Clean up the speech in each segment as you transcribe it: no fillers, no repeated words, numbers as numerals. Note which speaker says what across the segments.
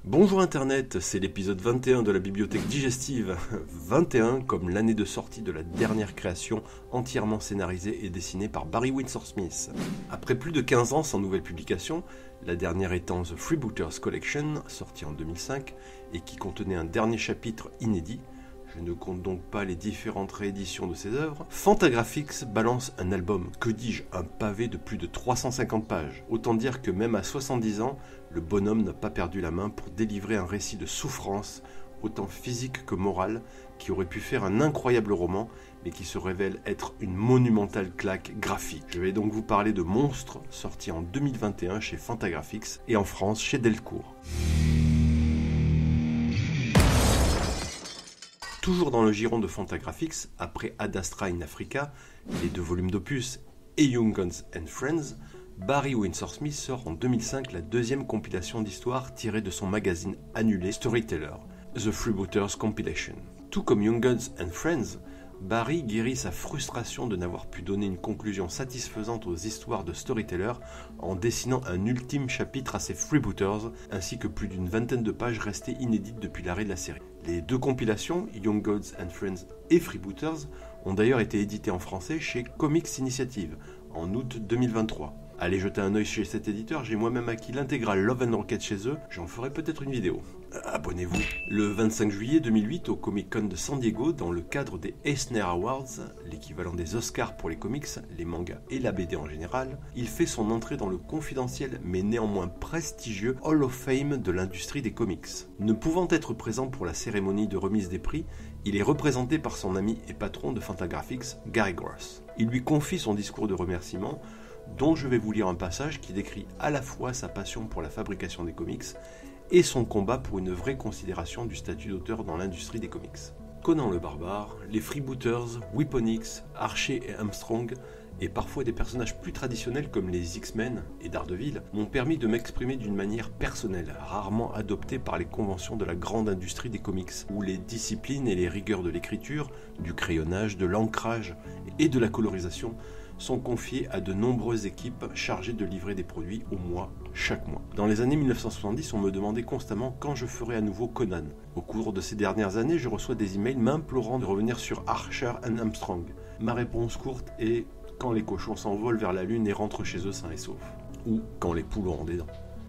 Speaker 1: Bonjour Internet, c'est l'épisode 21 de la bibliothèque digestive. 21 comme l'année de sortie de la dernière création entièrement scénarisée et dessinée par Barry Windsor Smith. Après plus de 15 ans sans nouvelle publication, la dernière étant The Freebooters Collection, sortie en 2005, et qui contenait un dernier chapitre inédit, je ne compte donc pas les différentes rééditions de ses œuvres, Fantagraphics balance un album, que dis-je, un pavé de plus de 350 pages. Autant dire que même à 70 ans, le bonhomme n'a pas perdu la main pour délivrer un récit de souffrance, autant physique que morale, qui aurait pu faire un incroyable roman, mais qui se révèle être une monumentale claque graphique. Je vais donc vous parler de Monstres, sorti en 2021 chez Fantagraphics et en France chez Delcourt. Toujours dans le giron de Fantagraphics, après Ad Astra in Africa, les 2 volumes d'opus et Young Guns and Friends, Barry Windsor Smith sort en 2005 la 2e compilation d'histoires tirée de son magazine annulé Storyteller, The Freebooters Compilation. Tout comme Young Guns and Friends, Barry guérit sa frustration de n'avoir pu donner une conclusion satisfaisante aux histoires de Storyteller en dessinant un ultime chapitre à ses Freebooters, ainsi que plus d'une vingtaine de pages restées inédites depuis l'arrêt de la série. Les 2 compilations, Young Gods and Friends et Freebooters, ont d'ailleurs été éditées en français chez Comics Initiative en août 2023. Allez jeter un œil chez cet éditeur, j'ai moi-même acquis l'intégrale Love and Rocket chez eux, j'en ferai peut-être une vidéo. Abonnez-vous. Le 25 juillet 2008 au Comic Con de San Diego, dans le cadre des Eisner Awards, l'équivalent des Oscars pour les comics, les mangas et la BD en général, il fait son entrée dans le confidentiel mais néanmoins prestigieux Hall of Fame de l'industrie des comics. Ne pouvant être présent pour la cérémonie de remise des prix, il est représenté par son ami et patron de Fantagraphics, Gary Gross. Il lui confie son discours de remerciement, dont je vais vous lire un passage qui décrit à la fois sa passion pour la fabrication des comics et son combat pour une vraie considération du statut d'auteur dans l'industrie des comics. Conan le Barbare, les Freebooters, Weapon X, Archer et Armstrong, et parfois des personnages plus traditionnels comme les X-Men et Daredevil, m'ont permis de m'exprimer d'une manière personnelle, rarement adoptée par les conventions de la grande industrie des comics, où les disciplines et les rigueurs de l'écriture, du crayonnage, de l'ancrage et de la colorisation sont confiés à de nombreuses équipes chargées de livrer des produits au mois, chaque mois. Dans les années 1970, on me demandait constamment quand je ferais à nouveau Conan. Au cours de ces dernières années, je reçois des emails m'implorant de revenir sur Archer and Armstrong. Ma réponse courte est quand les cochons s'envolent vers la lune et rentrent chez eux sains et saufs. Ou quand les poules auront des dents.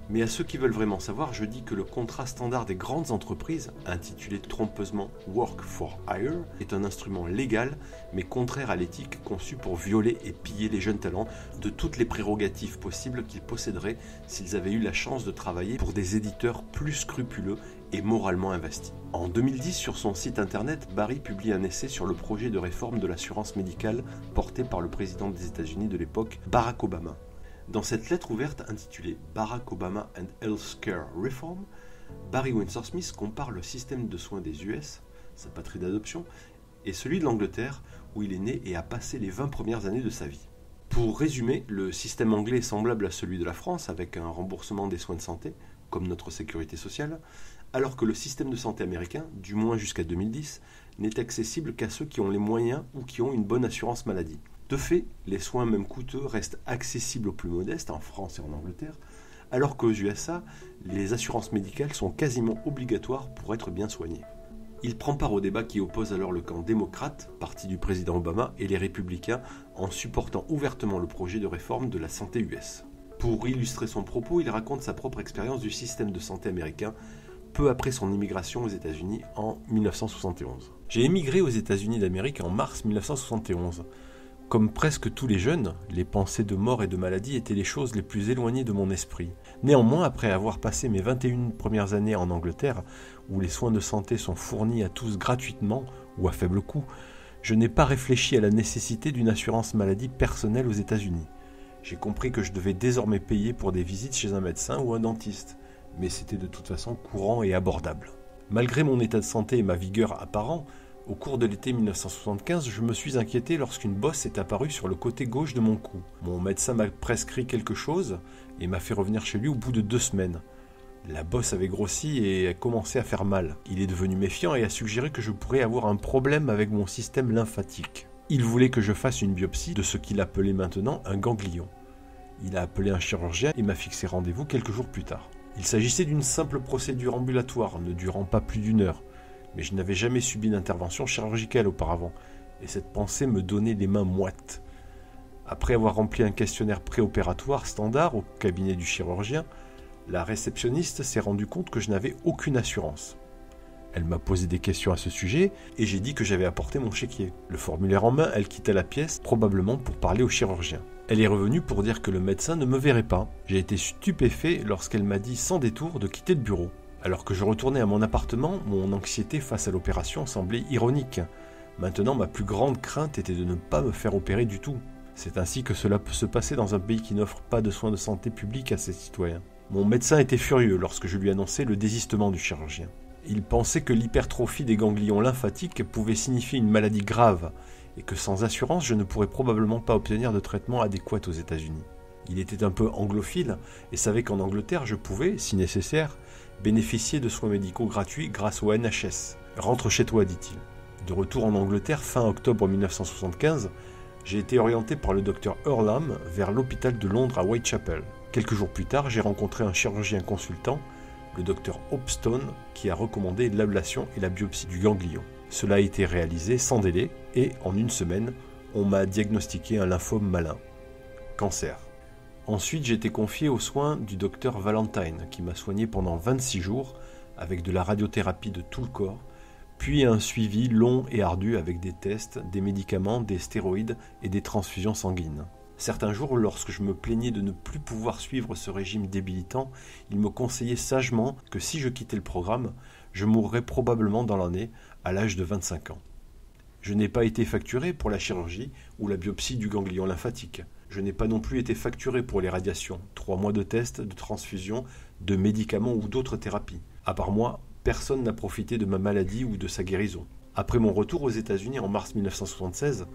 Speaker 1: Mais à ceux qui veulent vraiment savoir, je dis que le contrat standard des grandes entreprises, intitulé trompeusement Work for Hire, est un instrument légal, mais contraire à l'éthique conçue pour violer et piller les jeunes talents de toutes les prérogatives possibles qu'ils posséderaient s'ils avaient eu la chance de travailler pour des éditeurs plus scrupuleux et moralement investis. En 2010, sur son site internet, Barry publie un essai sur le projet de réforme de l'assurance médicale porté par le président des États-Unis de l'époque, Barack Obama. Dans cette lettre ouverte intitulée Barack Obama and Healthcare Reform, Barry Windsor Smith compare le système de soins des US, sa patrie d'adoption, et celui de l'Angleterre, où il est né et a passé les 20 premières années de sa vie. Pour résumer, le système anglais est semblable à celui de la France, avec un remboursement des soins de santé, comme notre sécurité sociale, alors que le système de santé américain, du moins jusqu'à 2010, n'est accessible qu'à ceux qui ont les moyens ou qui ont une bonne assurance maladie. De fait, les soins même coûteux restent accessibles aux plus modestes, en France et en Angleterre, alors qu'aux USA, les assurances médicales sont quasiment obligatoires pour être bien soignées. Il prend part au débat qui oppose alors le camp démocrate, parti du président Obama, et les républicains, en supportant ouvertement le projet de réforme de la santé US. Pour illustrer son propos, il raconte sa propre expérience du système de santé américain, peu après son immigration aux États-Unis en 1971. J'ai émigré aux États-Unis d'Amérique en mars 1971. Comme presque tous les jeunes, les pensées de mort et de maladie étaient les choses les plus éloignées de mon esprit. Néanmoins, après avoir passé mes 21 premières années en Angleterre, où les soins de santé sont fournis à tous gratuitement ou à faible coût, je n'ai pas réfléchi à la nécessité d'une assurance maladie personnelle aux États-Unis. J'ai compris que je devais désormais payer pour des visites chez un médecin ou un dentiste, mais c'était de toute façon courant et abordable. Malgré mon état de santé et ma vigueur apparent, au cours de l'été 1975, je me suis inquiété lorsqu'une bosse est apparue sur le côté gauche de mon cou. Mon médecin m'a prescrit quelque chose et m'a fait revenir chez lui au bout de 2 semaines. La bosse avait grossi et a commencé à faire mal. Il est devenu méfiant et a suggéré que je pourrais avoir un problème avec mon système lymphatique. Il voulait que je fasse une biopsie de ce qu'il appelait maintenant un ganglion. Il a appelé un chirurgien et m'a fixé rendez-vous quelques jours plus tard. Il s'agissait d'une simple procédure ambulatoire, ne durant pas plus d'1 heure, mais je n'avais jamais subi d'intervention chirurgicale auparavant, et cette pensée me donnait les mains moites. Après avoir rempli un questionnaire préopératoire standard au cabinet du chirurgien, la réceptionniste s'est rendue compte que je n'avais aucune assurance. Elle m'a posé des questions à ce sujet et j'ai dit que j'avais apporté mon chéquier. Le formulaire en main, elle quitta la pièce, probablement pour parler au chirurgien. Elle est revenue pour dire que le médecin ne me verrait pas. J'ai été stupéfait lorsqu'elle m'a dit sans détour de quitter le bureau. Alors que je retournais à mon appartement, mon anxiété face à l'opération semblait ironique. Maintenant, ma plus grande crainte était de ne pas me faire opérer du tout. C'est ainsi que cela peut se passer dans un pays qui n'offre pas de soins de santé publics à ses citoyens. Mon médecin était furieux lorsque je lui annonçai le désistement du chirurgien. Il pensait que l'hypertrophie des ganglions lymphatiques pouvait signifier une maladie grave et que sans assurance, je ne pourrais probablement pas obtenir de traitement adéquat aux États-Unis. Il était un peu anglophile et savait qu'en Angleterre, je pouvais, si nécessaire, bénéficier de soins médicaux gratuits grâce au NHS. « Rentre chez toi », dit-il. De retour en Angleterre, fin octobre 1975, j'ai été orienté par le docteur Earlham vers l'hôpital de Londres à Whitechapel. Quelques jours plus tard, j'ai rencontré un chirurgien consultant, le docteur Hopstone, qui a recommandé l'ablation et la biopsie du ganglion. Cela a été réalisé sans délai et, en 1 semaine, on m'a diagnostiqué un lymphome malin. Cancer. Ensuite, j'ai été confié aux soins du docteur Valentine, qui m'a soigné pendant 26 jours avec de la radiothérapie de tout le corps, puis un suivi long et ardu avec des tests, des médicaments, des stéroïdes et des transfusions sanguines. Certains jours, lorsque je me plaignais de ne plus pouvoir suivre ce régime débilitant, il me conseillait sagement que si je quittais le programme, je mourrais probablement dans l'année, à l'âge de 25 ans. Je n'ai pas été facturé pour la chirurgie ou la biopsie du ganglion lymphatique. Je n'ai pas non plus été facturé pour les radiations, 3 mois de tests, de transfusions, de médicaments ou d'autres thérapies. À part moi, personne n'a profité de ma maladie ou de sa guérison. Après mon retour aux États-Unis en mars 1976,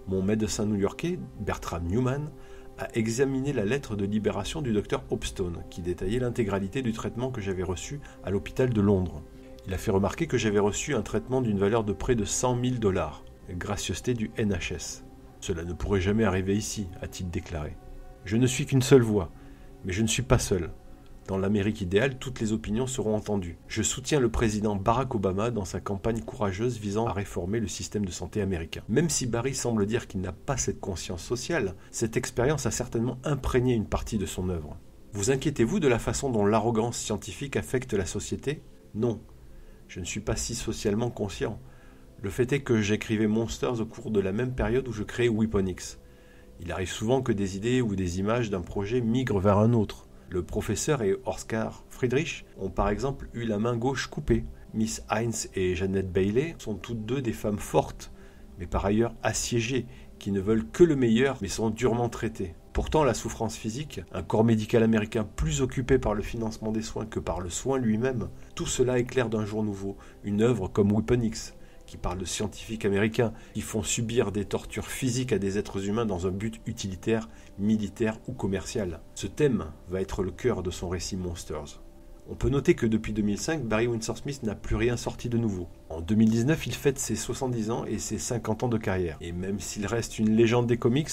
Speaker 1: mon médecin new-yorkais, Bertram Newman, a examiné la lettre de libération du docteur Hopstone, qui détaillait l'intégralité du traitement que j'avais reçu à l'hôpital de Londres. Il a fait remarquer que j'avais reçu un traitement d'une valeur de près de 100 000 $, gracieuseté du NHS. « Cela ne pourrait jamais arriver ici », a-t-il déclaré. « Je ne suis qu'une seule voix, mais je ne suis pas seul. Dans l'Amérique idéale, toutes les opinions seront entendues. Je soutiens le président Barack Obama dans sa campagne courageuse visant à réformer le système de santé américain. Même si Barry semble dire qu'il n'a pas cette conscience sociale, cette expérience a certainement imprégné une partie de son œuvre. Vous inquiétez-vous de la façon dont l'arrogance scientifique affecte la société ? Non, je ne suis pas si socialement conscient. Le fait est que j'écrivais Monsters au cours de la même période où je créais Weapon X. Il arrive souvent que des idées ou des images d'un projet migrent vers un autre. Le professeur et Oscar Friedrich ont par exemple eu la main gauche coupée. Miss Heinz et Janet Bailey sont toutes deux des femmes fortes, mais par ailleurs assiégées, qui ne veulent que le meilleur mais sont durement traitées. Pourtant, la souffrance physique, un corps médical américain plus occupé par le financement des soins que par le soin lui-même, tout cela éclaire d'un jour nouveau une œuvre comme Weapon X, qui parle de scientifiques américains qui font subir des tortures physiques à des êtres humains dans un but utilitaire, militaire ou commercial. Ce thème va être le cœur de son récit Monsters. On peut noter que depuis 2005, Barry Windsor Smith n'a plus rien sorti de nouveau. En 2019, il fête ses 70 ans et ses 50 ans de carrière. Et même s'il reste une légende des comics,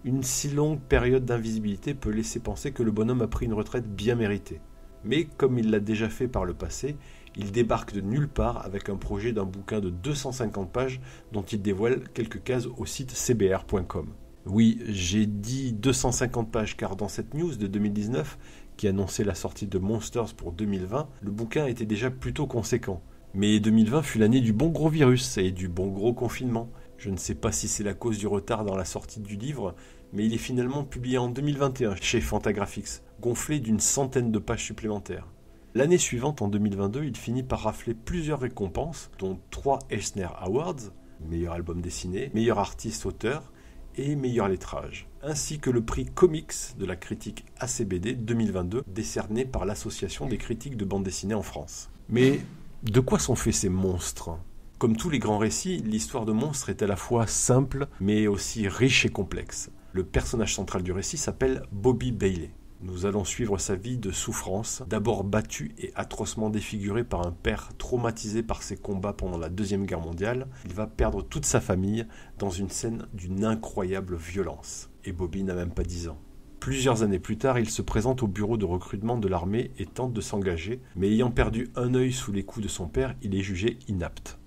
Speaker 1: une si longue période d'invisibilité peut laisser penser que le bonhomme a pris une retraite bien méritée. Mais comme il l'a déjà fait par le passé, il débarque de nulle part avec un projet d'un bouquin de 250 pages dont il dévoile quelques cases au site cbr.com. Oui, j'ai dit 250 pages car dans cette news de 2019, qui annonçait la sortie de Monsters pour 2020, le bouquin était déjà plutôt conséquent. Mais 2020 fut l'année du bon gros virus et du bon gros confinement. Je ne sais pas si c'est la cause du retard dans la sortie du livre, mais il est finalement publié en 2021 chez Fantagraphics, gonflé d'une centaine de pages supplémentaires. L'année suivante, en 2022, il finit par rafler plusieurs récompenses, dont 3 Eisner Awards, meilleur album dessiné, meilleur artiste-auteur et meilleur lettrage, ainsi que le prix Comics de la critique ACBD 2022, décerné par l'Association des critiques de bande dessinée en France. Mais de quoi sont faits ces monstres ? Comme tous les grands récits, l'histoire de Monstres est à la fois simple, mais aussi riche et complexe. Le personnage central du récit s'appelle Bobby Bailey. Nous allons suivre sa vie de souffrance, d'abord battu et atrocement défiguré par un père traumatisé par ses combats pendant la Deuxième Guerre mondiale. Il va perdre toute sa famille dans une scène d'une incroyable violence. Et Bobby n'a même pas 10 ans. Plusieurs années plus tard, il se présente au bureau de recrutement de l'armée et tente de s'engager, mais ayant perdu un œil sous les coups de son père, il est jugé inapte.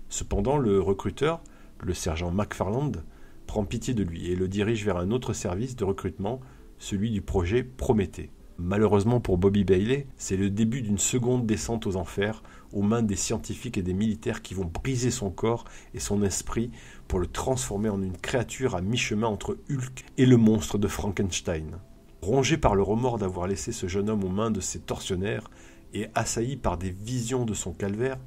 Speaker 1: Cependant, le recruteur, le sergent McFarland, prend pitié de lui et le dirige vers un autre service de recrutement, celui du projet Prométhée. Malheureusement pour Bobby Bailey, c'est le début d'une seconde descente aux enfers, aux mains des scientifiques et des militaires qui vont briser son corps et son esprit pour le transformer en une créature à mi-chemin entre Hulk et le monstre de Frankenstein. Rongé par le remords d'avoir laissé ce jeune homme aux mains de ses tortionnaires et assailli par des visions de son calvaire,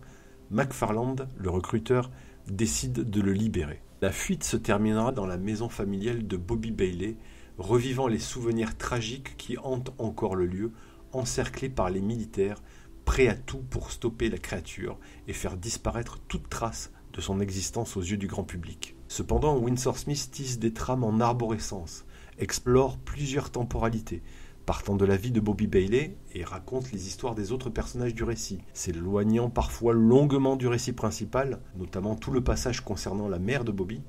Speaker 1: McFarland, le recruteur, décide de le libérer. La fuite se terminera dans la maison familiale de Bobby Bailey, revivant les souvenirs tragiques qui hantent encore le lieu, encerclé par les militaires, prêts à tout pour stopper la créature et faire disparaître toute trace de son existence aux yeux du grand public. Cependant, Winsor Smith tisse des trames en arborescence, explore plusieurs temporalités, partant de la vie de Bobby Bailey et raconte les histoires des autres personnages du récit, s'éloignant parfois longuement du récit principal, notamment tout le passage concernant la mère de Bobby,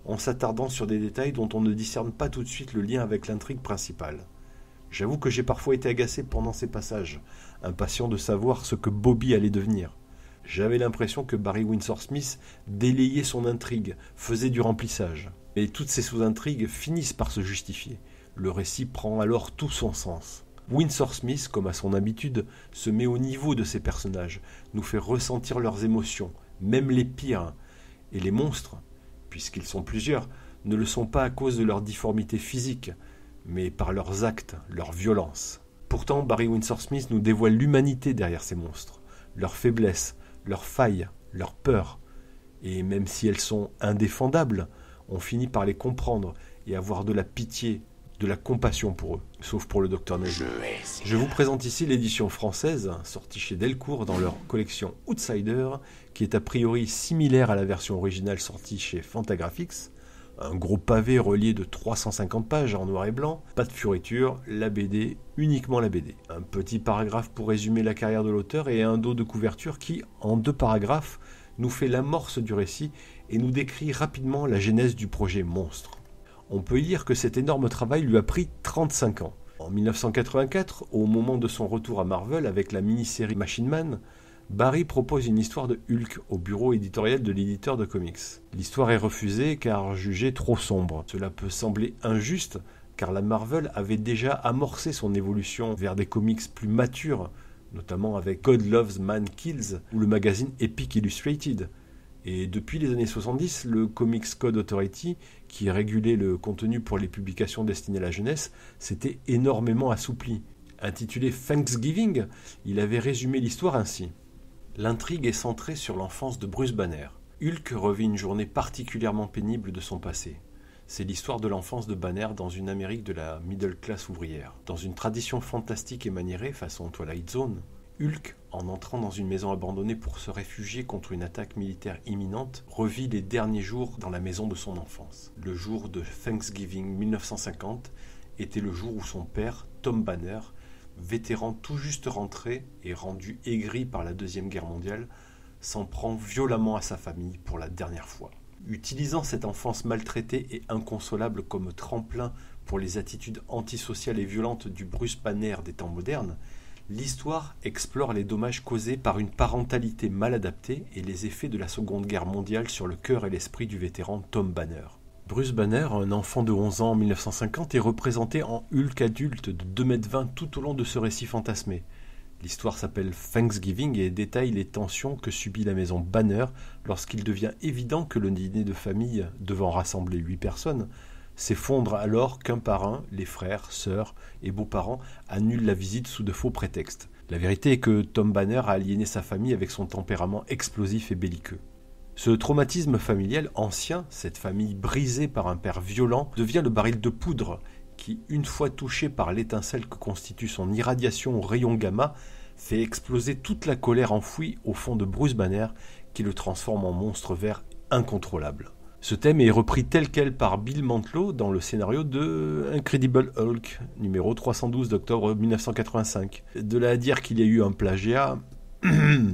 Speaker 1: en s'attardant sur des détails dont on ne discerne pas tout de suite le lien avec l'intrigue principale. J'avoue que j'ai parfois été agacé pendant ces passages, impatient de savoir ce que Bobby allait devenir. J'avais l'impression que Barry Windsor Smith délayait son intrigue, faisait du remplissage. Mais toutes ces sous-intrigues finissent par se justifier. Le récit prend alors tout son sens. Windsor Smith, comme à son habitude, se met au niveau de ses personnages, nous fait ressentir leurs émotions, même les pires. Et les monstres, puisqu'ils sont plusieurs, ne le sont pas à cause de leur difformité physique, mais par leurs actes, leur violence. Pourtant, Barry Windsor Smith nous dévoile l'humanité derrière ces monstres, leurs faiblesses, leurs failles, leurs peurs. Et même si elles sont indéfendables, on finit par les comprendre et avoir de la pitié, de la compassion pour eux, sauf pour le Dr Nazi. Je vous présente ici l'édition française, sortie chez Delcourt dans leur collection Outsider, qui est a priori similaire à la version originale sortie chez Fantagraphics. Un gros pavé relié de 350 pages en noir et blanc, pas de fioriture, la BD, uniquement la BD. Un petit paragraphe pour résumer la carrière de l'auteur et un dos de couverture qui, en 2 paragraphes, nous fait l'amorce du récit et nous décrit rapidement la genèse du projet Monstre. On peut y lire que cet énorme travail lui a pris 35 ans. En 1984, au moment de son retour à Marvel avec la mini-série Machine Man, Barry propose une histoire de Hulk au bureau éditorial de l'éditeur de comics. L'histoire est refusée car jugée trop sombre. Cela peut sembler injuste car la Marvel avait déjà amorcé son évolution vers des comics plus matures, notamment avec God Loves Man Kills ou le magazine Epic Illustrated. Et depuis les années 70, le Comics Code Authority, qui régulait le contenu pour les publications destinées à la jeunesse, s'était énormément assoupli. Intitulé Thanksgiving, il avait résumé l'histoire ainsi. L'intrigue est centrée sur l'enfance de Bruce Banner. Hulk revit une journée particulièrement pénible de son passé. C'est l'histoire de l'enfance de Banner dans une Amérique de la middle class ouvrière. Dans une tradition fantastique et maniérée façon Twilight Zone, Hulk, en entrant dans une maison abandonnée pour se réfugier contre une attaque militaire imminente, revit les derniers jours dans la maison de son enfance. Le jour de Thanksgiving 1950 était le jour où son père, Tom Banner, vétéran tout juste rentré et rendu aigri par la Deuxième Guerre mondiale, s'en prend violemment à sa famille pour la dernière fois. Utilisant cette enfance maltraitée et inconsolable comme tremplin pour les attitudes antisociales et violentes du Bruce Banner des temps modernes, l'histoire explore les dommages causés par une parentalité mal adaptée et les effets de la Seconde Guerre mondiale sur le cœur et l'esprit du vétéran Tom Banner. Bruce Banner, un enfant de 11 ans en 1950, est représenté en Hulk adulte de 2,20 m tout au long de ce récit fantasmé. L'histoire s'appelle Thanksgiving et détaille les tensions que subit la maison Banner lorsqu'il devient évident que le dîner de famille, devant rassembler 8 personnes, s'effondre alors qu'un par un, les frères, sœurs et beaux-parents annulent la visite sous de faux prétextes. La vérité est que Tom Banner a aliéné sa famille avec son tempérament explosif et belliqueux. Ce traumatisme familial ancien, cette famille brisée par un père violent, devient le baril de poudre qui, une fois touché par l'étincelle que constitue son irradiation aux rayons gamma, fait exploser toute la colère enfouie au fond de Bruce Banner qui le transforme en monstre vert incontrôlable. Ce thème est repris tel quel par Bill Mantlo dans le scénario de Incredible Hulk, numéro 312 d'octobre 1985. De là à dire qu'il y a eu un plagiat,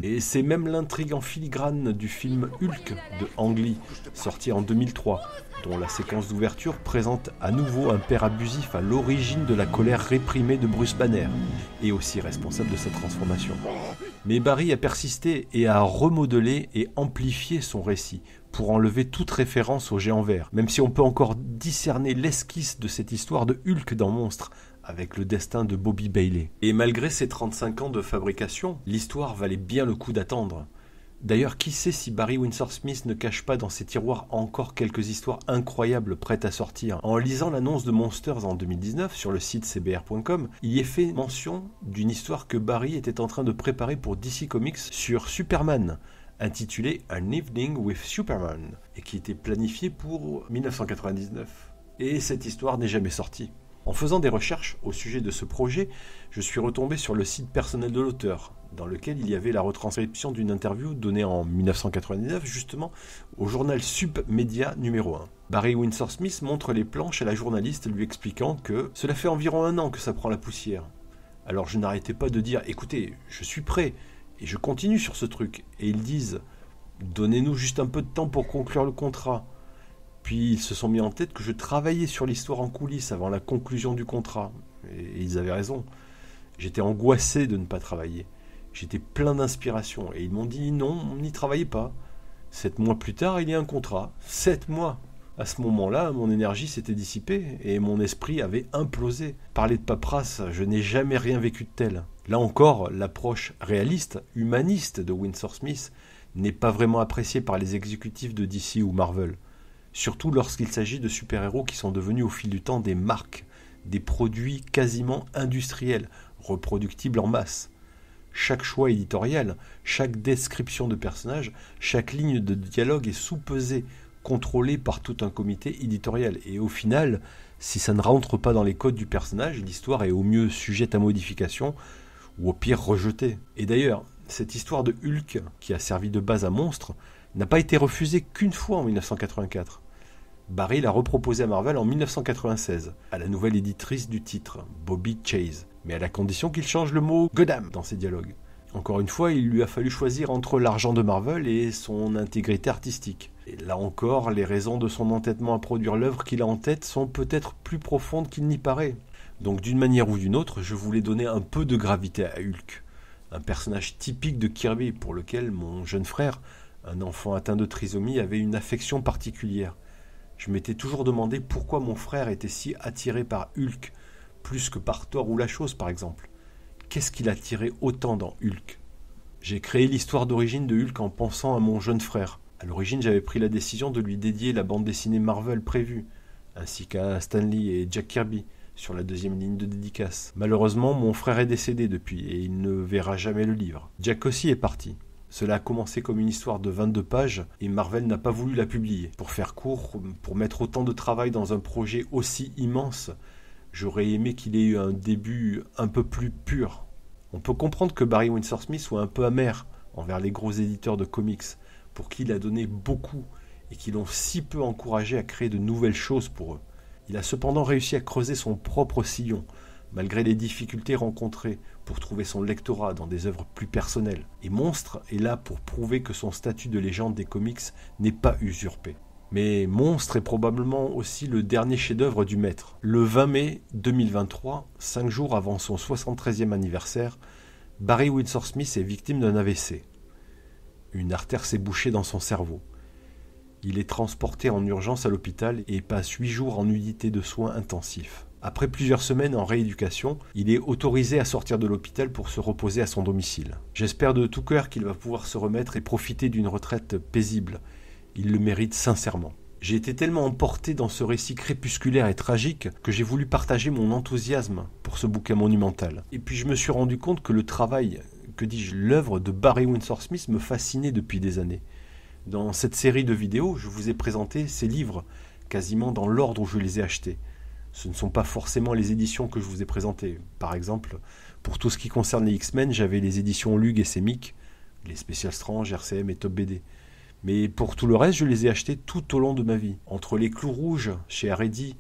Speaker 1: Et c'est même l'intrigue en filigrane du film Hulk de Ang Lee, sorti en 2003, dont la séquence d'ouverture présente à nouveau un père abusif à l'origine de la colère réprimée de Bruce Banner, et aussi responsable de sa transformation. Mais Barry a persisté et a remodelé et amplifié son récit, pour enlever toute référence au géant vert, même si on peut encore discerner l'esquisse de cette histoire de Hulk dans Monstre, avec le destin de Bobby Bailey. Et malgré ses 35 ans de fabrication, l'histoire valait bien le coup d'attendre. D'ailleurs, qui sait si Barry Windsor Smith ne cache pas dans ses tiroirs encore quelques histoires incroyables prêtes à sortir. En lisant l'annonce de Monsters en 2019 sur le site cbr.com, il y est fait mention d'une histoire que Barry était en train de préparer pour DC Comics sur Superman, intitulée An Evening with Superman, et qui était planifiée pour 1999. Et cette histoire n'est jamais sortie. En faisant des recherches au sujet de ce projet, je suis retombé sur le site personnel de l'auteur, dans lequel il y avait la retranscription d'une interview donnée en 1999, justement, au journal Submédia numéro 1. Barry Windsor Smith montre les planches à la journaliste, lui expliquant que cela fait environ 1 an que ça prend la poussière. Alors je n'arrêtais pas de dire « Écoutez, je suis prêt, et je continue sur ce truc. » Et ils disent « Donnez-nous juste un peu de temps pour conclure le contrat. » Puis ils se sont mis en tête que je travaillais sur l'histoire en coulisses avant la conclusion du contrat. Et ils avaient raison. J'étais angoissé de ne pas travailler. J'étais plein d'inspiration. Et ils m'ont dit non, on n'y travaillait pas. 7 mois plus tard, il y a un contrat. 7 mois. À ce moment-là, mon énergie s'était dissipée et mon esprit avait implosé. Parler de paperasse, je n'ai jamais rien vécu de tel. Là encore, l'approche réaliste, humaniste de Windsor Smith n'est pas vraiment appréciée par les exécutifs de DC ou Marvel. Surtout lorsqu'il s'agit de super-héros qui sont devenus au fil du temps des marques, des produits quasiment industriels, reproductibles en masse. Chaque choix éditorial, chaque description de personnage, chaque ligne de dialogue est sous-pesée, contrôlée par tout un comité éditorial. Et au final, si ça ne rentre pas dans les codes du personnage, l'histoire est au mieux sujette à modification, ou au pire rejetée. Et d'ailleurs, cette histoire de Hulk, qui a servi de base à Monstre, n'a pas été refusée qu'une fois en 1984. Barry l'a reproposé à Marvel en 1996, à la nouvelle éditrice du titre, Bobby Chase, mais à la condition qu'il change le mot « Goddamn » dans ses dialogues. Encore une fois, il lui a fallu choisir entre l'argent de Marvel et son intégrité artistique. Et là encore, les raisons de son entêtement à produire l'œuvre qu'il a en tête sont peut-être plus profondes qu'il n'y paraît. Donc d'une manière ou d'une autre, je voulais donner un peu de gravité à Hulk, un personnage typique de Kirby pour lequel mon jeune frère, un enfant atteint de trisomie, avait une affection particulière. Je m'étais toujours demandé pourquoi mon frère était si attiré par Hulk, plus que par Thor ou la Chose par exemple. Qu'est-ce qui l'attirait autant dans Hulk ? J'ai créé l'histoire d'origine de Hulk en pensant à mon jeune frère. À l'origine, j'avais pris la décision de lui dédier la bande dessinée Marvel prévue, ainsi qu'à Stan Lee et Jack Kirby, sur la 2e ligne de dédicace. Malheureusement, mon frère est décédé depuis, et il ne verra jamais le livre. Jack aussi est parti. Cela a commencé comme une histoire de 22 pages et Marvel n'a pas voulu la publier. Pour faire court, pour mettre autant de travail dans un projet aussi immense, j'aurais aimé qu'il ait eu un début un peu plus pur. On peut comprendre que Barry Windsor Smith soit un peu amer envers les gros éditeurs de comics, pour qui il a donné beaucoup et qui l'ont si peu encouragé à créer de nouvelles choses pour eux. Il a cependant réussi à creuser son propre sillon, malgré les difficultés rencontrées pour trouver son lectorat dans des œuvres plus personnelles. Et Monstre est là pour prouver que son statut de légende des comics n'est pas usurpé. Mais Monstre est probablement aussi le dernier chef-d'œuvre du maître. Le 20 mai 2023, 5 jours avant son 73e anniversaire, Barry Windsor Smith est victime d'un AVC. Une artère s'est bouchée dans son cerveau. Il est transporté en urgence à l'hôpital et passe 8 jours en unité de soins intensifs. Après plusieurs semaines en rééducation, il est autorisé à sortir de l'hôpital pour se reposer à son domicile. J'espère de tout cœur qu'il va pouvoir se remettre et profiter d'une retraite paisible. Il le mérite sincèrement. J'ai été tellement emporté dans ce récit crépusculaire et tragique que j'ai voulu partager mon enthousiasme pour ce bouquin monumental. Et puis je me suis rendu compte que le travail, que dis-je, l'œuvre de Barry Windsor Smith me fascinait depuis des années. Dans cette série de vidéos, je vous ai présenté ces livres, quasiment dans l'ordre où je les ai achetés. Ce ne sont pas forcément les éditions que je vous ai présentées. Par exemple, pour tout ce qui concerne les X-Men, j'avais les éditions Lug et Semic, les Special Strange, RCM et Top BD. Mais pour tout le reste, je les ai achetés tout au long de ma vie. Entre les Clous Rouges chez Aredi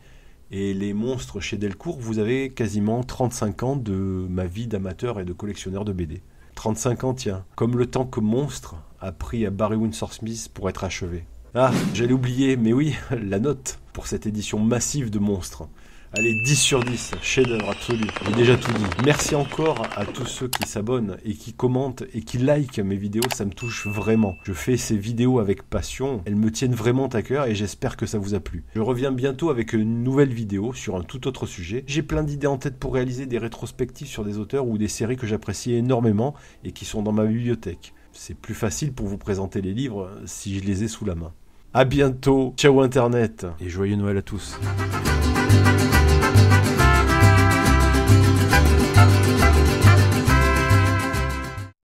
Speaker 1: et les Monstres chez Delcourt, vous avez quasiment 35 ans de ma vie d'amateur et de collectionneur de BD. 35 ans, tiens. Comme le temps que Monstre a pris à Barry Windsor Smith pour être achevé. Ah, j'allais oublier, mais oui, la note pour cette édition massive de Monstre. Allez, 10 sur 10, chef-d'œuvre absolu. J'ai déjà tout dit. Merci encore à tous ceux qui s'abonnent et qui commentent et qui likent mes vidéos, ça me touche vraiment. Je fais ces vidéos avec passion, elles me tiennent vraiment à cœur et j'espère que ça vous a plu. Je reviens bientôt avec une nouvelle vidéo sur un tout autre sujet. J'ai plein d'idées en tête pour réaliser des rétrospectives sur des auteurs ou des séries que j'apprécie énormément et qui sont dans ma bibliothèque. C'est plus facile pour vous présenter les livres si je les ai sous la main. À bientôt, ciao Internet et joyeux Noël à tous.